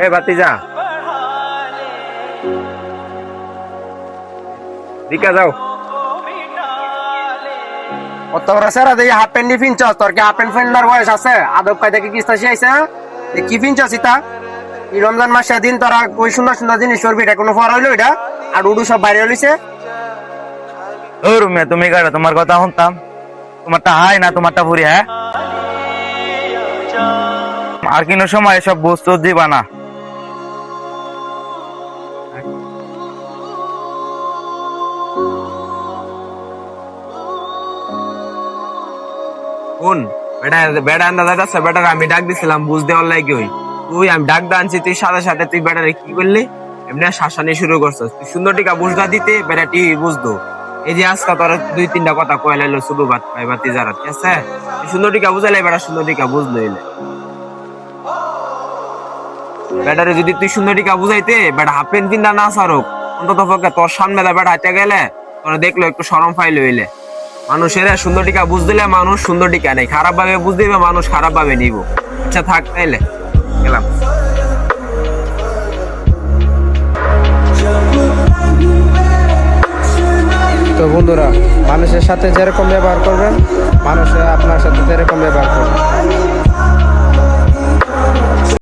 এ ভাতিজা, দিকা যাও। অত বড় স্যার এই হাফ প্যান্ট নি পিনছ তোর কি হাফ প্যান্ট ফেন্ডার বয়স আছে আদব কায়দা কি কিস্তা শিখাইছে কি পিনছ সিতা এই রমজান মাসে দিন তোরা ওই সুন্দর সুন্দর জিনিস করবি এটা কোনো ফর হইলো এটা আর উডু সব বাইরে হইছে ও রুমে তুমি গাড়া তোমার কথা শুনতাম, তোমারটা হাই না তোমারটা ভুরি, হ্যাঁ? আর কিনো সময় এসব বস্তু দিবা না। কোন বেটা বেটা আন্দাজ আছে বেটার আমি ডাক দিছিলাম বুঝ দেওয়ার লাগে ওই তুই আমি ডাক দানছি তুই সাথে সাথে তুই বেটারে কি করলি এমনি শাসানি শুরু করছিস তুই সুন্দর টিকা বুঝলা দিতে বেটা টিভি বুঝতো এই যে আজকে তোর দুই তিনটা কথা কয়ে লাইলো শুধু ভাত পাই বাতি যারা ঠিক আছে তুই সুন্দর টিকা বুঝাইলে বেটা সুন্দর টিকা বুঝলো এলে বেটারে যদি তুই সুন্দর টিকা বুঝাইতে বেটা হাফ প্যান্ট পিন্দা না সারুক অন্তত পক্ষে তোর সামনে বেটা হাঁটে গেলে তোরা দেখলো একটু শরম ফাইল হইলে মানুষের সুন্দর টিকা বুঝ দিলে মানুষ সুন্দর টিকা নেই খারাপ ভাবে বুঝ দিবে মানুষ খারাপ ভাবে নিব আচ্ছা থাক তাইলে গেলাম তো বন্ধুরা মানুষের সাথে যেরকম ব্যবহার করবেন মানুষের আপনার সাথে সেরকম ব্যবহার করবেন।